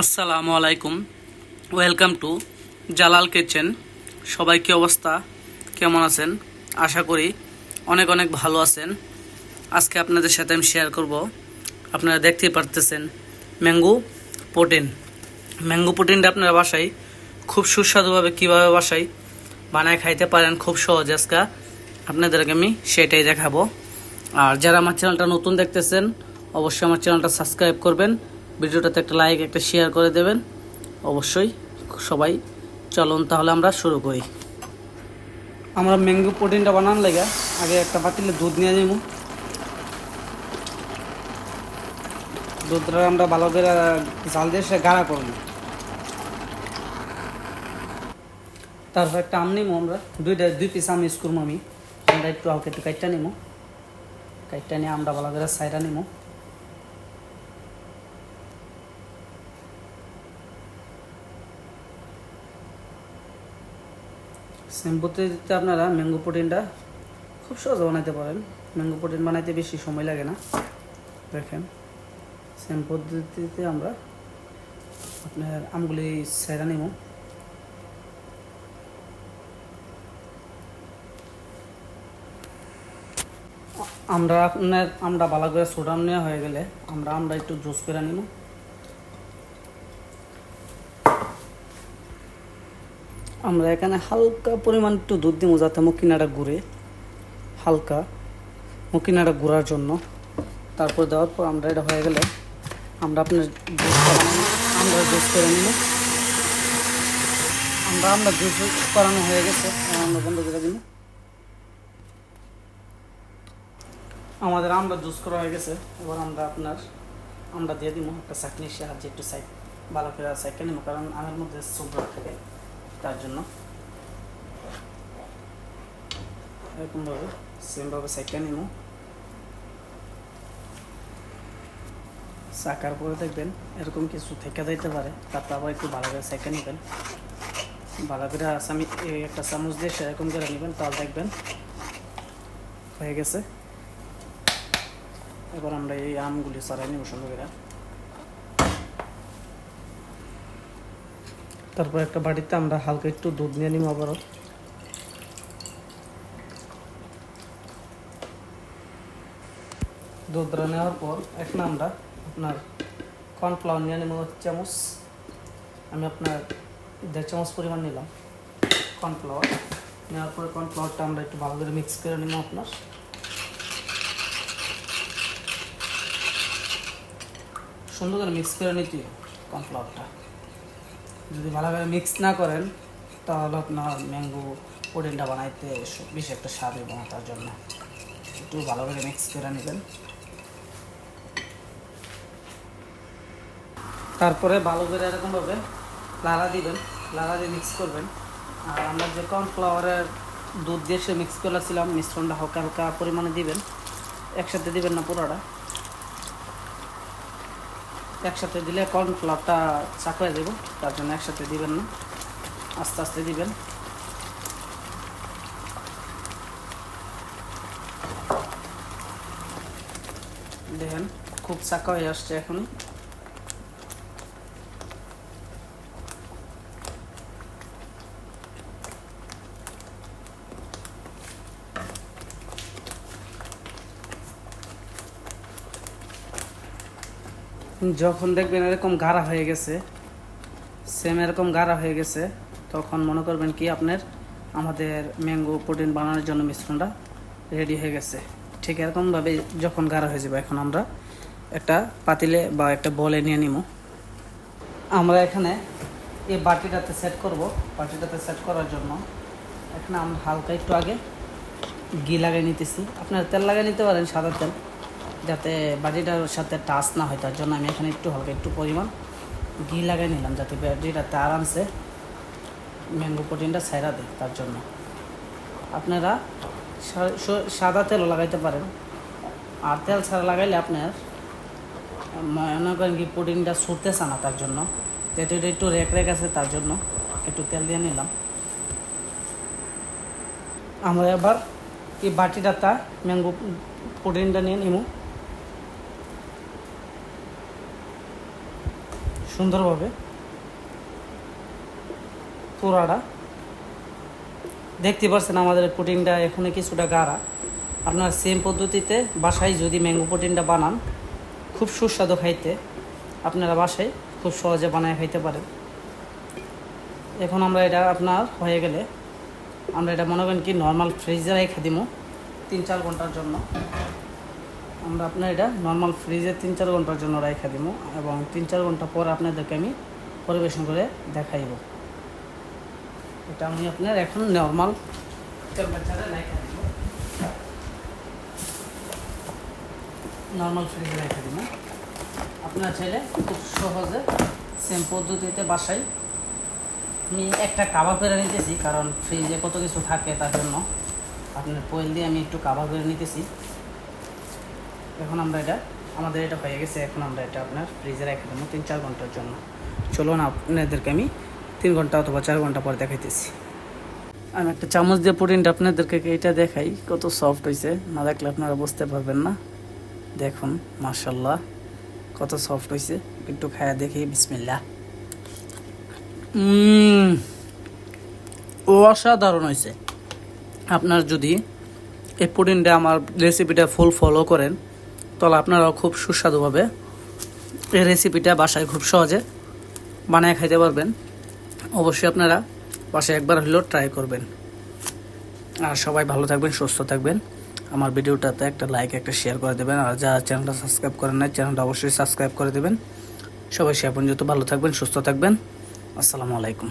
আসসালামু আলাইকুম। Welcome to Jalal kitchen. সবাই কি অবস্থা, কেমন আছেন? আশা করি অনেক অনেক ভালো আছেন। আজকে আপনাদের সাথে আমি শেয়ার করব, আপনারা দেখতেই পারতেছেন, ম্যাঙ্গো প্রোটিন। ম্যাঙ্গো প্রোটিনটা আপনারা বাসায় খুব সুস্বাদুভাবে কীভাবে বাসায় বানায় খাইতে পারেন খুব সহজ, আজকে আপনাদেরকে আমি সেটাই দেখাবো। আর যারা আমার চ্যানেলটা নতুন দেখতেছেন, অবশ্যই আমার চ্যানেলটা সাবস্ক্রাইব করবেন, ভিডিওটাতে একটা লাইক একটা শেয়ার করে দেবেন অবশ্যই সবাই। চলুন তাহলে আমরা শুরু করি। আমরা ম্যাঙ্গো প্রোটিনটা বানানোর লাগে আগে একটা পাতিলে দুধ নিয়ে নেব। দুধটা আমরা ভালো করে জাল দিয়ে সে গাঢ়া করবো। তারপর একটা আম নিবো, আমরা দুই পিস আম ইউজ করবো। আমরা একটু হালকা একটু কাইটটা নিবো, কাইটটা নিয়ে আমরা ভালো করে সাইডা নিবো। সেম পদ্ধতিতে আপনারা ম্যাঙ্গো প্রোটিনটা খুব সহজে বানাইতে পারেন। ম্যাঙ্গো প্রোটিন বানাইতে বেশি সময় লাগে না। দেখেন, সেম পদ্ধতিতে আমরা আপনার আমগুলি সেরা নিব। আমরা ভালো করে সোডাম নেওয়া হয়ে গেলে আমরা একটু জুস করে নিব। আমরা এখানে হালকা পরিমাণ একটু দুধ দিব, যাতে মকিনাটা ঘুরে, হালকা মকিনাটা ঘোরার জন্য। তারপর দেওয়ার পর আমরা এটা হয়ে গেলে আপনার জুস করে নিব। আমরা জুস করানো হয়ে গেছে, আমরা বন্ধ করে দিব। আমাদের আমরা জুস করা হয়ে গেছে। এবার আমরা দিয়ে দিব একটা চাটনির সাহায্যে একটু সাইড ভালো করে সাইডটা নিব, কারণ আমের মধ্যে সুগার থাকে, তার জন্য এরকমভাবে সেমভাবে সাইডটা নিব। চাকার পরে দেখবেন এরকম কিছু থেকে যাইতে পারে, তারপর আবার একটু ভালো করে সাইডটা নেবেন। ভালো করে একটা চামচ দিয়ে সেরকম করে নেবেন, তাহলে দেখবেন হয়ে গেছে। এবার আমরা এই আমগুলি ছাড়াই নিব সুন্দর করে। তারপর একটা বাটিতে আমরা হালকা একটু দুধ নিয়ে নিব। আবারও দুধটা নেওয়ার পর এখন আমরা আপনার কর্নফ্লাওয়ার নিয়ে নেব চামচ। আমি আপনার 1.5 চামচ পরিমাণ নিলাম কর্নফ্লাওয়ার। নেওয়ার পরে কর্নফ্লাওয়ারটা আমরা একটু ভালো করে মিক্স করে নিব। আপনার সুন্দর করে মিক্স করে নিতে কর্নফ্লাওয়ারটা। যদি ভালোভাবে মিক্স না করেন তাহলে আপনার ম্যাঙ্গো প্রোটিনটা বানাইতে বেশি একটা স্বাদ হবে না, তার জন্য একটু ভালো করে মিক্স করে নেবেন। তারপরে ভালো করে এরকমভাবে লাড়া দিবেন, লাড়া দিয়ে মিক্স করবেন। আর আমরা যে কর্নফ্লাওয়ারের দুধ দিয়ে সে মিক্স করেছিলাম, মিশ্রণটা হালকা হালকা পরিমাণে দিবেন, একসাথে দিবেন না পুরোটা। একসাথে দিলে কর্নফ্লাওয়ারটা চাক হয়ে দেবো, তার জন্য একসাথে দিবেন না, আস্তে আস্তে দিবেন। দেখেন খুব চাকা হয়ে আসছে এখন। যখন দেখবেন এরকম গাঢ়া হয়ে গেছে, সেম এরকম গাঢ়া হয়ে গেছে, তখন মনে করবেন কি আপনার আমাদের ম্যাঙ্গো প্রোটিন বানানোর জন্য মিশ্রণটা রেডি হয়ে গেছে। ঠিক এরকমভাবে যখন গাঢ়া হয়ে যাবে, এখন আমরা একটা পাতিলে বা একটা বলে নিয়ে নিব। আমরা এখানে এই বাটিটাতে সেট করব। বাটিটাতে সেট করার জন্য এখানে আমরা হালকা একটু আগে ঘি লাগিয়ে নিতেছি। আপনারা তেল লাগিয়ে নিতে পারেন, সাদা তেল, যাতে বাটিটার সাথে টাচ না হয়, তার জন্য আমি এখানে একটু হালকা একটু পরিমাণ ঘি লাগিয়ে নিলাম, যাতে বাটিটাতে আরামসে ম্যাঙ্গো প্রোটিনটা ছাইড়া দেয়। তার জন্য আপনারা সাদা তেলও লাগাইতে পারেন। আর তেল ছাড়া লাগাইলে আপনার মনে করেন কি প্রোটিনটা ছুটতেছে না, তার জন্য, যেহেতু এটা একটু রেক আছে, তার জন্য একটু তেল দিয়ে নিলাম। আমরা এবার এই বাটিটাতে ম্যাঙ্গো প্রোটিনটা নিয়ে নিব। সুন্দরভাবে পুরাটা দেখতে পাচ্ছেন। আমাদের পুডিংটা এখানে কিছুটা গাঢ়া। আপনার সেম পদ্ধতিতে বাসায় যদি ম্যাঙ্গো পুডিংটা বানান, খুব সুস্বাদু খাইতে, আপনারা বাসায় খুব সহজে বানায় খাইতে পারেন। এখন আমরা এটা আপনার হয়ে গেলে আমরা এটা মনে করেন কি নর্মাল ফ্রিজে রেখে দিব 3-4 ঘন্টার জন্য। আমরা আপনার এটা নর্মাল ফ্রিজে 3-4 ঘন্টার জন্য রেখে দিব এবং 3-4 ঘন্টা পর আপনাদেরকে আমি পরিবেশন করে দেখাইব। এটা আমি আপনার এখন নর্মাল টেম্পারেচারে রেখে দিব, নর্মাল ফ্রিজে রেখে দিব। আপনারা চাইলে খুব সহজে সেম পদ্ধতিতে বাসায়, আমি একটা কাবাব করে নিতেছি কারণ ফ্রিজে কত কিছু থাকে, তার জন্য আপনার পয়েল দিয়ে আমি একটু কাবাব করে নিতেছি। এখন আমরা এটা আমাদের এটা হয়ে গেছে। এখন আমরা এটা আপনার ফ্রিজে রেখে দেবো 3-4 ঘন্টার জন্য। চলুন আপনাদেরকে আমি 3 ঘন্টা অথবা 4 ঘন্টা পর দেখাইতেছি। আমি একটা চামচ দিয়ে পুডিংটা আপনাদেরকে এটা দেখাই কত সফট হয়েছে। না দেখলে আপনারা বুঝতে পারবেন না। দেখুন মাশাআল্লাহ কত সফট হয়েছে। একটু খায়া দেখি, বিসমিল্লাহ। অসাধারণ হয়েছে। আপনার যদি এই পুডিংটা আমার রেসিপিটা ফুল ফলো করেন তাহলে আপনারাও খুব সুস্বাদুভাবে এই রেসিপিটা বাসায় খুব সহজে বানায় খাইতে পারবেন। অবশ্যই আপনারা বাসায় একবার হলেও ট্রাই করবেন। আর সবাই ভালো থাকবেন, সুস্থ থাকবেন। আমার ভিডিওটাতে একটা লাইক, একটা শেয়ার করে দেবেন। আর যারা চ্যানেলটা সাবস্ক্রাইব করেন না, চ্যানেলটা অবশ্যই সাবস্ক্রাইব করে দেবেন। সবাই সে পর্যন্ত ভালো থাকবেন, সুস্থ থাকবেন। আসসালামু আলাইকুম।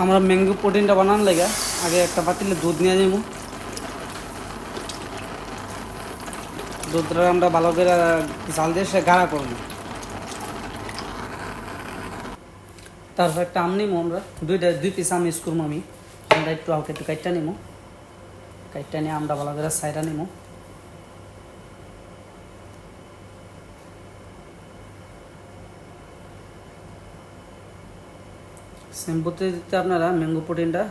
আমরা ম্যাঙ্গো পুডিংটা বানানোর লাগে আগে একটা পাতিলে দুধ নিয়ে নেব। দুধটা আমরা ভালো করে জাল দিয়ে সে গাঢ়া করব। তারপর একটা আম নিব, আমরা 2 পিস আম ইউজ করবো। আমরা একটু হালকা একটু কাইটটা নিব। কাইটটা নিয়ে আমরা ভালো করে সাইডা নিব। সেম পদ্ধতিতে আপনারা ম্যাঙ্গো পুডিংটা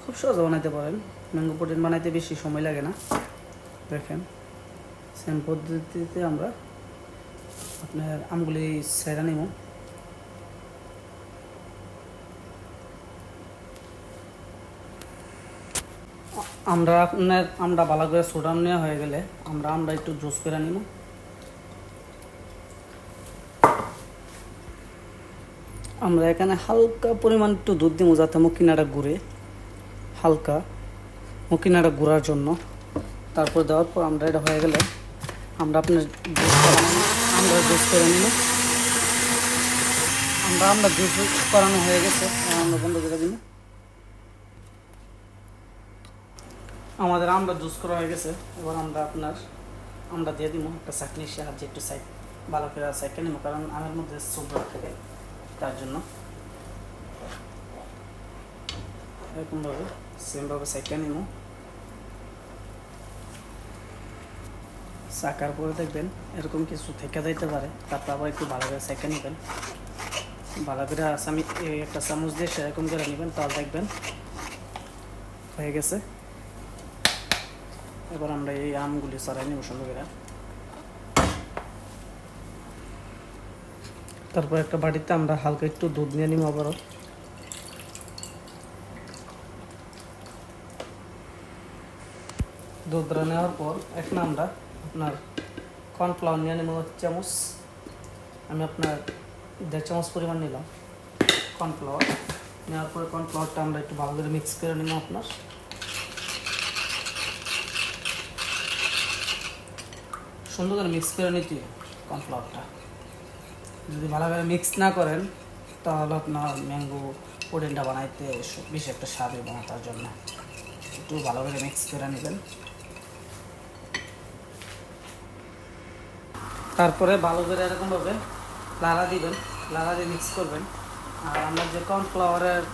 খুব সহজে বানাইতে পারেন। ম্যাঙ্গো পুডিং বানাইতে বেশি সময় লাগে না। দেখেন সেম পদ্ধতিতে আমরা আপনার আমগুলি সাইডা নিব। আমরা ভালো করে সোডান নেওয়া হয়ে গেলে আমরা একটু জুস করে নিব। আমরা এখানে হালকা পরিমাণ একটু দুধ দিব যাতে মকিনাটা ঘুরে, হালকা মকিনাটা ঘোরার জন্য। তারপর দেওয়ার পর আমরা এটা হয়ে গেলে আমরা আপনার জুস করে নিব। আমরা জুস করানো হয়ে গেছে, আমরা বন্ধ করে দিব। আমাদের আমরা জুস করা হয়ে গেছে। এবার আমরা দিয়ে দিব একটা চাটনির সাহায্যে একটু সাইড ভালো করে সাইডটা নিব, কারণ আমের মধ্যে সুগার থাকে, তার জন্য এরকমভাবে সেমভাবে সাইডটা নিব। চাকার পরে দেখবেন এরকম কিছু থেকে যাইতে পারে, তারপর আবার একটু ভালো করে সাইডটা নেবেন। ভালো করে একটা চামচ দিয়ে সেরকম করে নেবেন, তাহলে দেখবেন হয়ে গেছে। এবার আমরা এই আমগুলি সরাই নেব সুন্দর করে। তারপর একটা বাটিতে আমরা হালকা একটু দুধ নিয়ে নিব। আবারও দুধটা নেওয়ার পর এখন আমরা আপনার কর্নফ্লাওয়ার নিয়ে নেব 1 চামচ। আমি আপনার 1.5 চামচ পরিমাণ নিলাম কর্নফ্লাওয়ার। নেওয়ার পরে কর্নফ্লাওয়ারটা আমরা একটু ভালো করে মিক্স করে নিব। আপনার সুন্দর করে মিক্স করে নিতে কর্নফ্লাওয়ারটা। যদি ভালো করে মিক্স না করেন তাহলে আপনার ম্যাঙ্গো পুডিংটা বানাইতে বেশি একটা স্বাদ হবে না, তার জন্য একটু ভালো করে মিক্স করে নেবেন। তারপরে ভালো করে এরকমভাবে লাড়া দিবেন, লাড়া দিয়ে মিক্স করবেন। আর আমরা যে কর্নফ্লাওয়ারের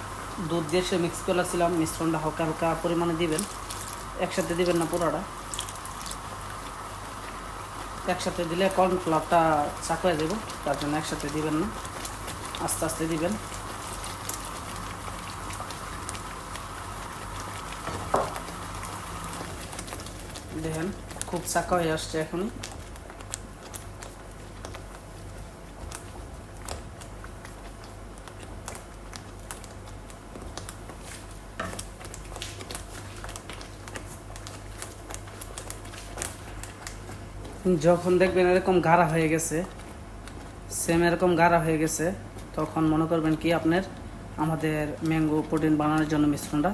দুধ দিয়ে সে মিক্স করেছিলাম, মিশ্রণটা হালকা হালকা পরিমাণে দিবেন, একসাথে দিবেন না পুরোটা। একসাথে দিলে কর্নফ্লাওয়ারটা চাক হয়ে যাবে, তার জন্য একসাথে দিবেন না, আস্তে আস্তে দিবেন। দেখেন খুব চাকা হয়ে আসছে এখনই। যখন দেখবেন এরকম গাঢ়া হয়ে গেছে, সেম এরকম গাঢ়া হয়ে গেছে, তখন মনে করবেন কি আপনার আমাদের ম্যাঙ্গো প্রোটিন বানানোর জন্য মিশ্রণটা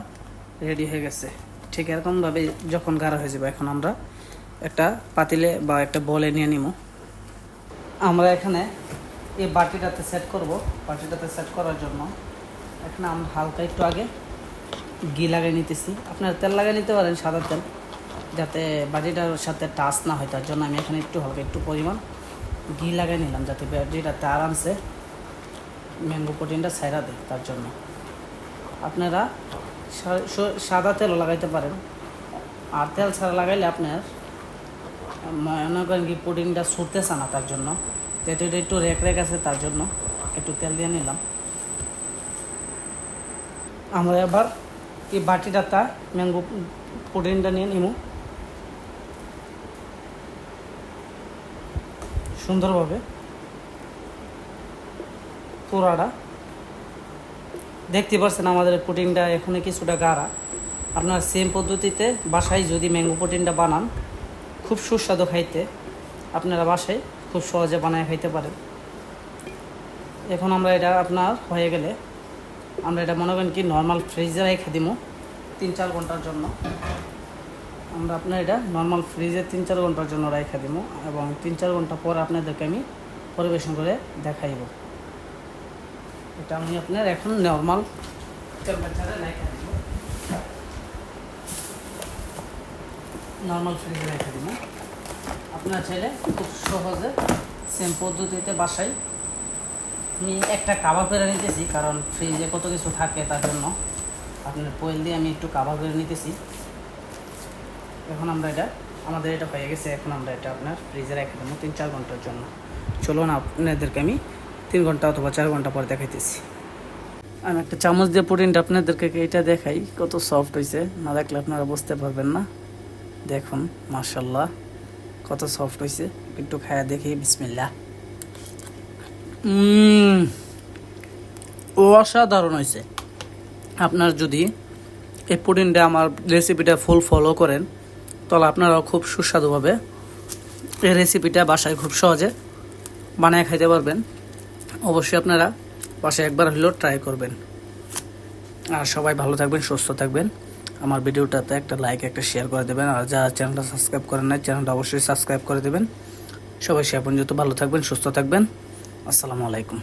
রেডি হয়ে গেছে। ঠিক এরকমভাবে যখন গাঢ়া হয়ে যাবে, এখন আমরা একটা পাতিলে বা একটা বলে নিয়ে নিব। আমরা এখানে এই বাটিটাতে সেট করব। বাটিটাতে সেট করার জন্য এখানে আমরা হালকা একটু আগে ঘি লাগিয়ে নিতেছি। আপনারা তেল লাগিয়ে নিতে পারেন, সাদা তেল, যাতে বাটিটার সাথে টাচ না হয়। তার জন্য আমি এখানে একটু হালকা একটু পরিমাণ ঘি লাগিয়ে নিলাম, যাতে বাটিটাতে আরামসে ম্যাঙ্গো প্রোটিনটা ছাইড়া দেয়। তার জন্য আপনারা সাদা তেলও লাগাইতে পারেন, আর তেল ছাড়া লাগাইলে আপনার মনে করেন কি প্রোটিনটা ছুটতেছে না। তার জন্য যেহেতু এটা একটু রেক আছে, তার জন্য একটু তেল দিয়ে নিলাম। আমরা এবার এই বাটিটাতে ম্যাঙ্গো প্রোটিনটা নিয়ে নিব সুন্দরভাবে। পুরাটা দেখতে পাচ্ছেন আমাদের প্রোটিনটা এখানে কিছুটা গাঢ়া। আপনার সেম পদ্ধতিতে বাসায় যদি ম্যাঙ্গো প্রোটিনটা বানান, খুব সুস্বাদু খাইতে, আপনারা বাসায় খুব সহজে বানায় খাইতে পারেন। এখন আমরা এটা আপনার হয়ে গেলে আমরা এটা মনে করেন কি নর্মাল ফ্রিজে রেখে দিব 3-4 ঘন্টার জন্য। আমরা আপনার এটা নর্মাল ফ্রিজে 3-4 ঘন্টার জন্য রেখে দিব, এবং 3-4 ঘন্টা পর আপনাদেরকে আমি পরিবেশন করে দেখাইব। এটা আমি আপনার এখন নর্মাল টেম্পারেচারে রেখে দিব, নর্মাল ফ্রিজে রেখে দিব। আপনার চাইলে খুব সহজে সেম পদ্ধতিতে বাসায়, আমি একটা কাভার করে নিতেছি, কারণ ফ্রিজে কত কিছু থাকে, তার জন্য আপনার পয়েল দিয়ে আমি একটু কাভার করে নিতেছি। এখন আমরা এটা আমাদের এটা হয়ে গেছে। এখন আমরা এটা আপনার ফ্রিজে রেখে দেবো 3-4 ঘন্টার জন্য। চলুন আপনাদেরকে আমি 3 ঘন্টা অথবা 4 ঘন্টা পর দেখাইতেছি। আমি একটা চামচ দিয়ে প্রোটিনটা আপনাদেরকে এটা দেখাই, কত সফট হয়েছে। না দেখলে আপনারা বুঝতে পারবেন না। দেখুন মাশাআল্লাহ কত সফট হয়েছে। একটু খায়া দেখি, বিসমিল্লাহ। অসাধারণ হয়েছে। আপনার যদি এই প্রোটিনটা আমার রেসিপিটা ফুল ফলো করেন, তাহলে আপনারাও খুব সুস্বাদুভাবে এই রেসিপিটা বাসায় খুব সহজে বানিয়ে খাইতে পারবেন। অবশ্যই আপনারা বাসায় একবার হলেও ট্রাই করবেন। আর সবাই ভালো থাকবেন, সুস্থ থাকবেন। আমার ভিডিওটাতে একটা লাইক, একটা শেয়ার করে দেবেন। আর যারা চ্যানেলটা সাবস্ক্রাইব করেন নাই, চ্যানেলটা অবশ্যই সাবস্ক্রাইব করে দেবেন। সবাই সে আপন যত ভালো থাকবেন, সুস্থ থাকবেন। আসসালামু আলাইকুম।